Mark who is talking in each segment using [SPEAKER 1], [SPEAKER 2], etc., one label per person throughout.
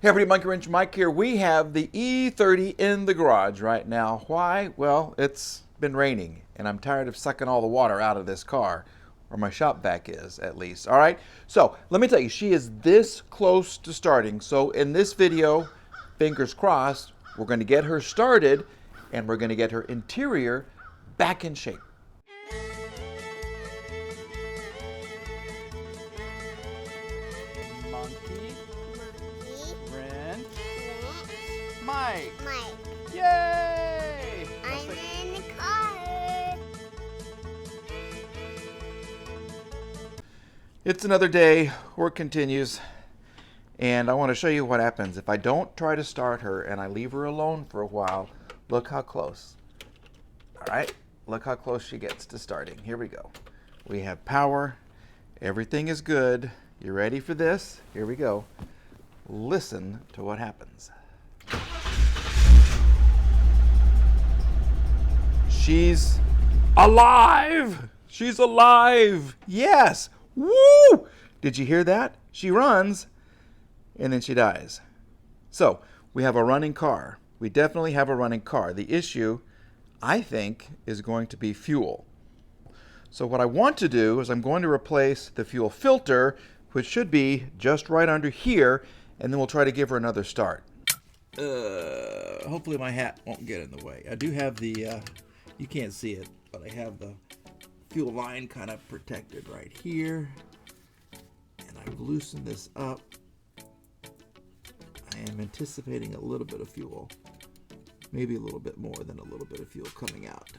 [SPEAKER 1] Hey everybody, Monkey Wrench Mike here. We have the E30 in the garage right now. Why? Well, it's been raining and I'm tired of sucking all the water out of this car, or my shop vac is at least. All right, so let me tell you, she is this close to starting. So in this video, fingers crossed, we're going to get her started and we're going to get her interior back in shape. Mike. Yay!
[SPEAKER 2] I'm in the car.
[SPEAKER 1] It's another day. Work continues. And I want to show you what happens if I don't try to start her and I leave her alone for a while. Look how close. All right. Look how close she gets to starting. Here we go. We have power. Everything is good. You ready for this? Here we go. Listen to what happens. She's alive! She's alive! Yes! Woo! Did you hear that? She runs and then she dies. So, we have a running car. We definitely have a running car. The issue, I think, is going to be fuel. So what I want to do is I'm going to replace the fuel filter, which should be just right under here, and then we'll try to give her another start. Hopefully my hat won't get in the way. I do have the, you can't see it, but I have the fuel line kind of protected right here. And I've loosened this up. I am anticipating a little bit of fuel. Maybe a little bit more than a little bit of fuel coming out.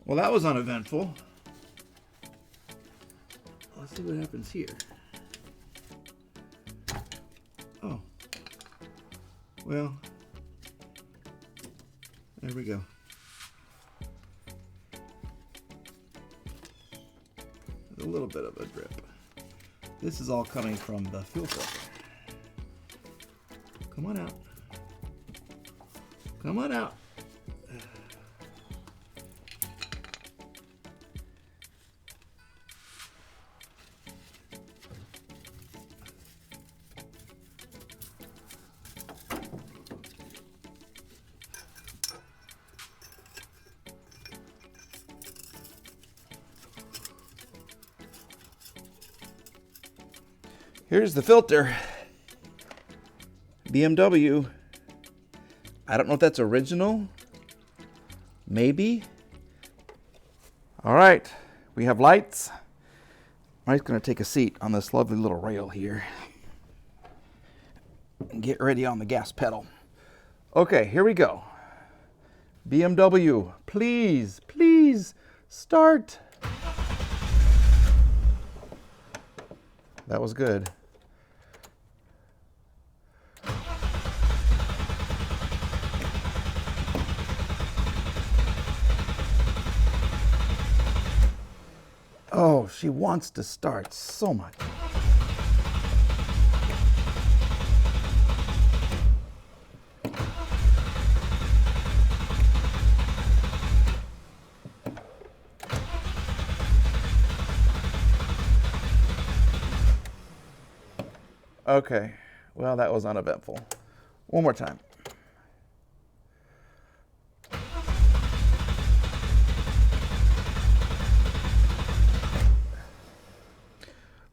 [SPEAKER 1] Well, that was uneventful. Let's see what happens here. Oh. Well, there we go. A little bit of a drip. This is all coming from the fuel filter. Come on out. Come on out. Here's the filter. BMW. I don't know if that's original. Maybe. All right. We have lights. Mike's going to take a seat on this lovely little rail here. And get ready on the gas pedal. Okay, here we go. BMW, please, please start. That was good. Oh, she wants to start so much. Okay, well, that was uneventful. One more time.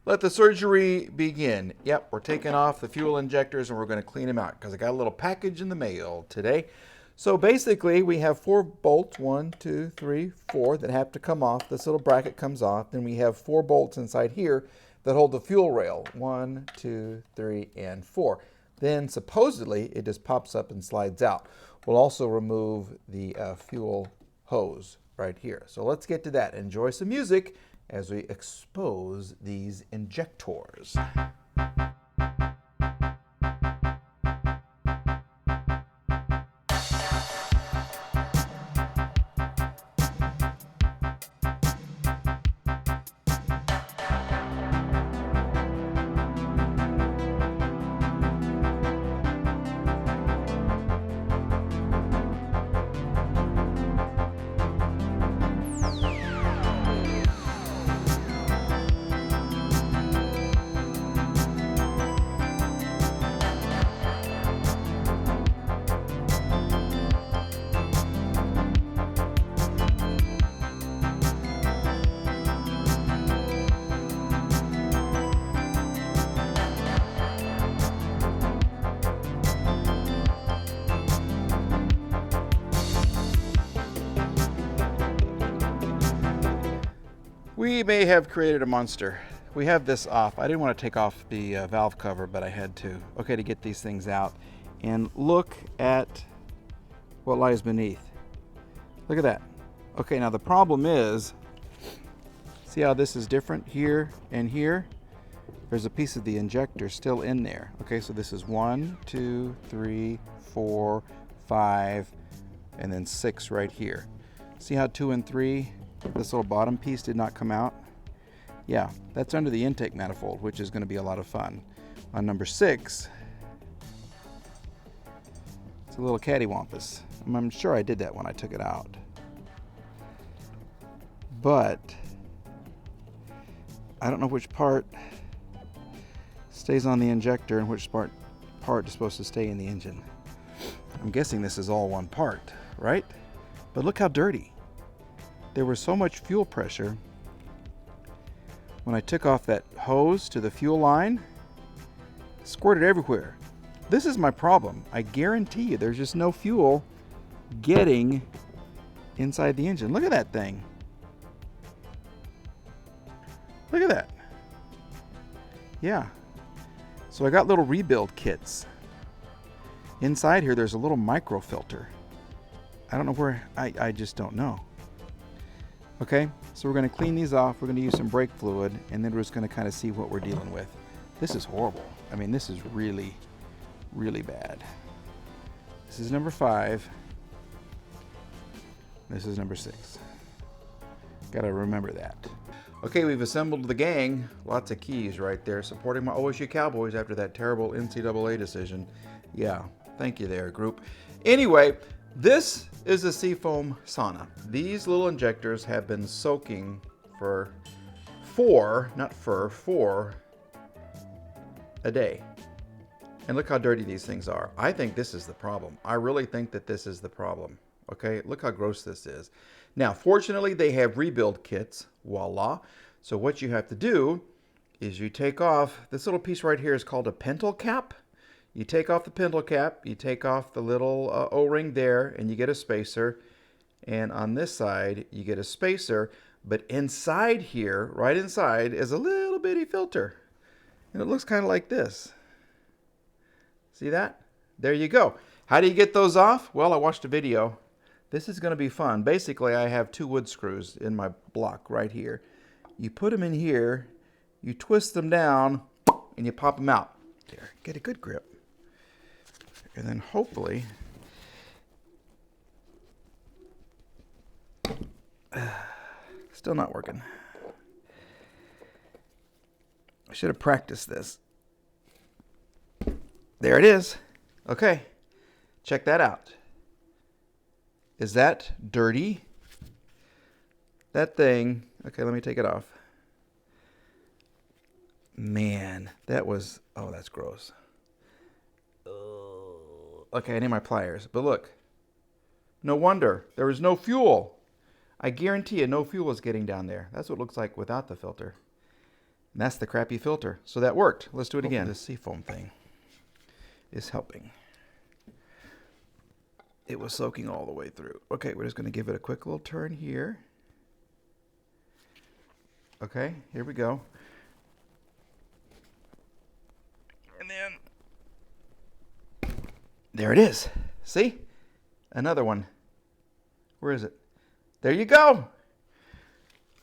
[SPEAKER 1] Let the surgery begin. Yep, we're taking off the fuel injectors and we're going to clean them out because I got a little package in the mail today. So basically we have 4 bolts, 1, 2, 3, 4 that have to come off. This little bracket comes off. Then we have 4 bolts inside here that hold the fuel rail. 1, 2, 3, and 4. Then supposedly it just pops up and slides out. We'll also remove the fuel hose right here. So let's get to that. Enjoy some music as we expose these injectors. We may have created a monster. We have this off. I didn't want to take off the valve cover, but I had to. Okay, to get these things out. And look at what lies beneath. Look at that. Okay, now the problem is, see how this is different here and here? There's a piece of the injector still in there. Okay, so this is 1, 2, 3, 4, 5, and then 6 right here. See how 2 and 3, this little bottom piece did not come out? Yeah, that's under the intake manifold, which is going to be a lot of fun. On number 6, it's a little cattywampus. I'm sure I did that when I took it out. But I don't know which part stays on the injector and which part is supposed to stay in the engine. I'm guessing this is all one part, right? But look how dirty. There was so much fuel pressure when I took off that hose to the fuel line, squirted everywhere. This is my problem. I guarantee you there's just no fuel getting inside the engine. Look at that thing. Look at that. Yeah. So I got little rebuild kits. Inside here there's a little micro filter. I don't know where, I just don't know. Okay, so we're going to clean these off. We're going to use some brake fluid, and then we're just going to kind of see what we're dealing with. This is horrible. I mean, this is really, really bad. This is number 5. This is number 6. Got to remember that. Okay, we've assembled the gang. Lots of keys right there, supporting my OSU Cowboys after that terrible NCAA decision. Yeah, thank you there, group. Anyway, this is a seafoam sauna. These little injectors have been soaking for 4 a day. And look how dirty these things are. I think this is the problem. I really think that this is the problem. Okay, look how gross this is. Now, fortunately, they have rebuild kits. Voila. So what you have to do is you take off, this little piece right here is called a pintle cap. You take off the pintle cap, you take off the little O-ring there, and you get a spacer. And on this side, you get a spacer. But inside here, right inside, is a little bitty filter. And it looks kind of like this. See that? There you go. How do you get those off? Well, I watched a video. This is going to be fun. Basically, I have 2 wood screws in my block right here. You put them in here, you twist them down, and you pop them out. There, get a good grip. And then hopefully, still not working. I should have practiced this. There it is. Okay, check that out. Is that dirty? That thing, okay, let me take it off. Man, that was, oh, that's gross. Okay, I need my pliers, but look. No wonder, there was no fuel. I guarantee you no fuel is getting down there. That's what it looks like without the filter. And that's the crappy filter. So that worked. Let's do it again. This seafoam thing is helping. It was soaking all the way through. Okay, we're just going to give it a quick little turn here. Okay, here we go. And then, there it is. See? Another one. Where is it? There you go.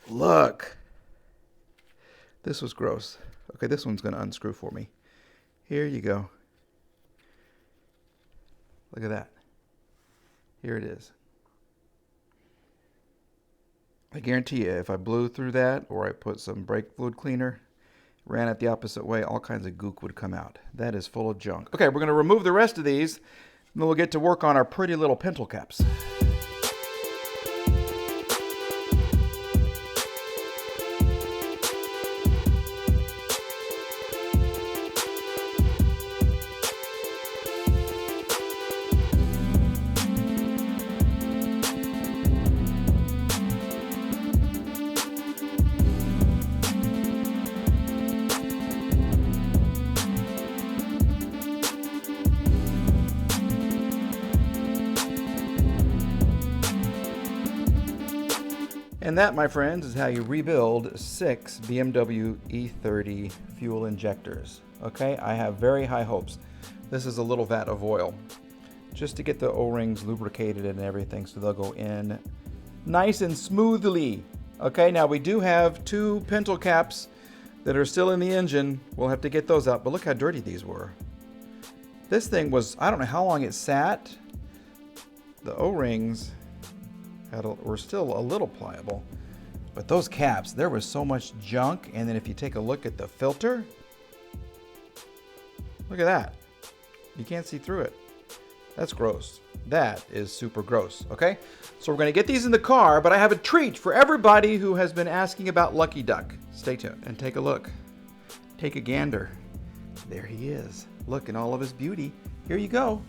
[SPEAKER 1] Look. This was gross. Okay, this one's going to unscrew for me. Here you go. Look at that. Here it is. I guarantee you, if I blew through that or I put some brake fluid cleaner, ran it the opposite way, all kinds of gook would come out. That is full of junk. Okay, we're going to remove the rest of these, and then we'll get to work on our pretty little pintle caps. And that, my friends, is how you rebuild 6 BMW E30 fuel injectors. Okay, I have very high hopes. This is a little vat of oil, just to get the O-rings lubricated and everything, so they'll go in nice and smoothly. Okay, now we do have 2 pintle caps that are still in the engine. We'll have to get those out, but look how dirty these were. This thing was, I don't know how long it sat. The O-rings were still a little pliable, but those caps, there was so much junk. And then if you take a look at the filter, look at that. You can't see through it. That's gross. That is super gross. Okay, so we're going to get these in the car, but I have a treat for everybody who has been asking about Lucky Duck. Stay tuned and take a look. Take a gander. There he is. Look in all of his beauty. Here you go.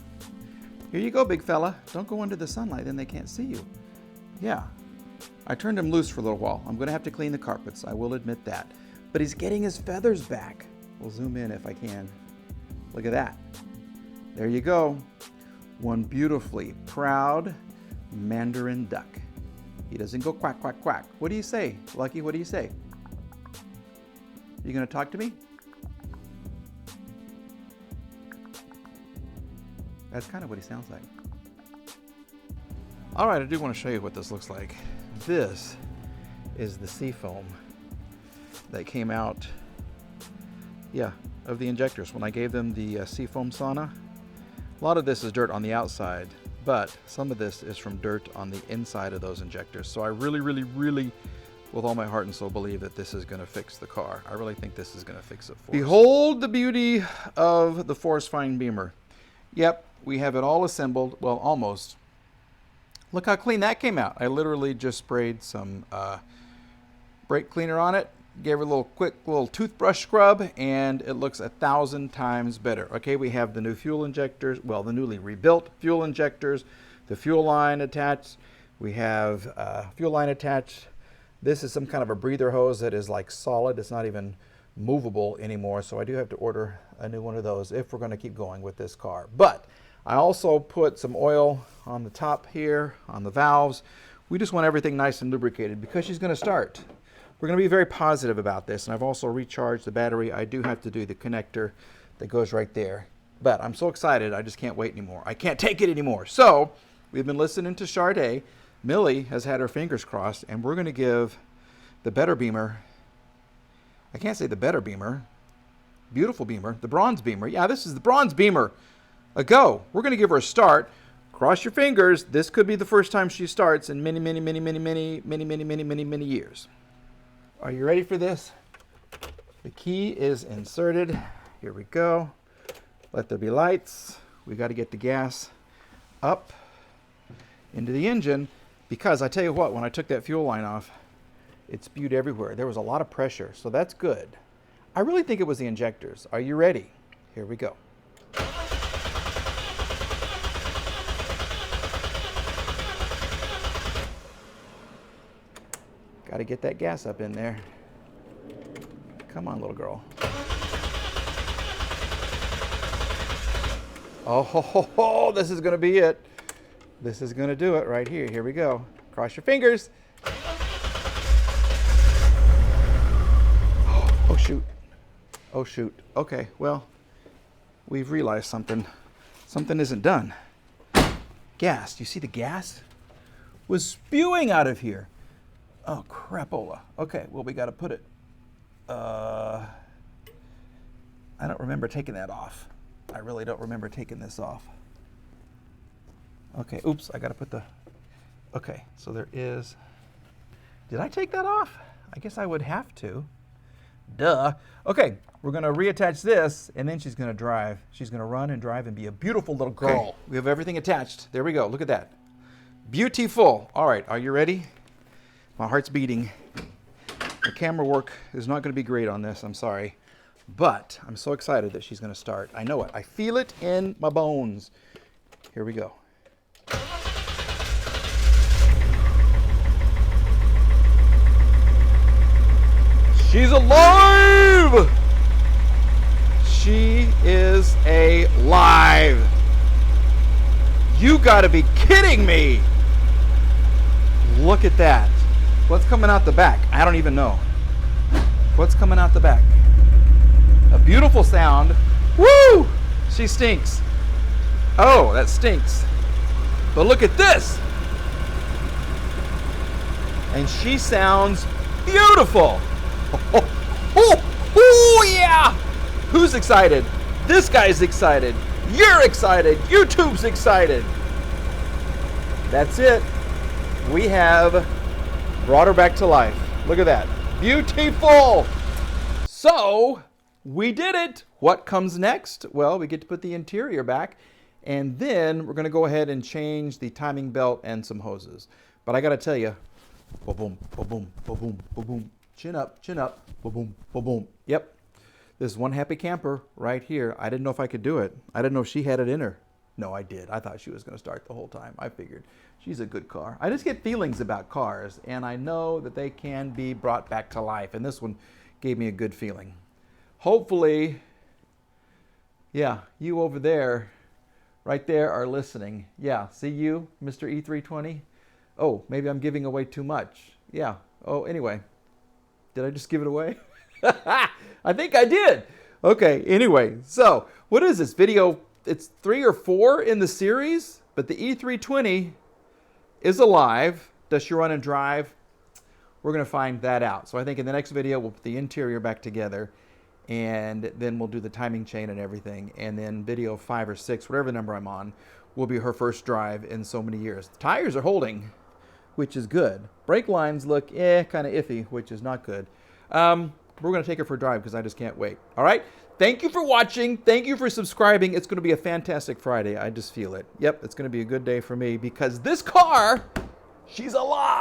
[SPEAKER 1] Here you go, big fella. Don't go under the sunlight, then they can't see you. Yeah, I turned him loose for a little while. I'm going to have to clean the carpets, I will admit that. But he's getting his feathers back. We'll zoom in if I can. Look at that. There you go. One beautifully proud Mandarin duck. He doesn't go quack, quack, quack. What do you say, Lucky? What do you say? You going to talk to me? That's kind of what he sounds like. All right, I do want to show you what this looks like. This is the seafoam that came out, of the injectors when I gave them the seafoam sauna. A lot of this is dirt on the outside, but some of this is from dirt on the inside of those injectors. So I really, really, really, with all my heart and soul, believe that this is going to fix the car. I really think this is going to fix it for us. Behold the beauty of the Forest Find Beamer. Yep, we have it all assembled. Well, almost. Look how clean that came out. I literally just sprayed some brake cleaner on it, gave it a little quick little toothbrush scrub, and it looks 1,000 times better. Okay, we have the new fuel injectors, well, the newly rebuilt fuel injectors, the fuel line attached. We have fuel line attached. This is some kind of a breather hose that is like solid. It's not even movable anymore, so I do have to order a new one of those if we're going to keep going with this car. But I also put some oil on the top here, on the valves. We just want everything nice and lubricated because she's going to start. We're going to be very positive about this, and I've also recharged the battery. I do have to do the connector that goes right there. But I'm so excited, I just can't wait anymore. I can't take it anymore. So we've been listening to Sade. Millie has had her fingers crossed, and we're going to give the better Beamer, I can't say the better Beamer, beautiful Beamer, the bronze Beamer. Yeah, this is the bronze Beamer. A go. We're going to give her a start. Cross your fingers. This could be the first time she starts in many, many, many, many, many, many, many, many, many, many years. Are you ready for this? The key is inserted. Here we go. Let there be lights. We got to get the gas up into the engine because I tell you what, when I took that fuel line off, it spewed everywhere. There was a lot of pressure, so that's good. I really think it was the injectors. Are you ready? Here we go. Got to get that gas up in there. Come on, little girl. Oh, ho, ho, ho, this is going to be it. This is going to do it right here. Here we go. Cross your fingers. Oh, shoot. Oh, shoot. Okay, well, we've realized something. Something isn't done. Gas. Do you see the gas? Was spewing out of here. Oh, crapola. Okay, well, we got to put it. I don't remember taking that off. I really don't remember taking this off. Okay, oops, I got to put the... Okay, so there is... Did I take that off? I guess I would have to. Duh. Okay, we're going to reattach this, and then she's going to drive. She's going to run and drive and be a beautiful little girl. Okay, we have everything attached. There we go. Look at that. Beautiful. All right, are you ready? My heart's beating. The camera work is not going to be great on this. I'm sorry. But I'm so excited that she's going to start. I know it. I feel it in my bones. Here we go. She's alive! She is alive. You got to be kidding me. Look at that. What's coming out the back? I don't even know. What's coming out the back? A beautiful sound. Woo! She stinks. Oh, that stinks. But look at this. And she sounds beautiful. Oh, yeah. Who's excited? This guy's excited. You're excited. YouTube's excited. That's it. We have brought her back to life. Look at that. Beautiful. So, we did it. What comes next? Well, we get to put the interior back, and then we're going to go ahead and change the timing belt and some hoses. But I got to tell you, boom, boom, boom, boom, chin up, boom, boom. Yep. This one happy camper right here. I didn't know if I could do it. I didn't know if she had it in her. No, I did. I thought she was going to start the whole time. I figured she's a good car. I just get feelings about cars, and I know that they can be brought back to life, and this one gave me a good feeling. Hopefully, yeah, you over there, right there, are listening. Yeah, see you, Mr. E320? Oh, maybe I'm giving away too much. Yeah. Oh, anyway, did I just give it away? I think I did. Okay, anyway, so what is this video? It's 3 or 4 in the series, but the E320 is alive. Does she run and drive? We're going to find that out. So I think in the next video, we'll put the interior back together, and then we'll do the timing chain and everything. And then video 5 or 6, whatever number I'm on, will be her first drive in so many years. The tires are holding, which is good. Brake lines look kind of iffy, which is not good. We're going to take her for a drive because I just can't wait. All right? Thank you for watching. Thank you for subscribing. It's going to be a fantastic Friday. I just feel it. Yep, it's going to be a good day for me because this car, she's alive.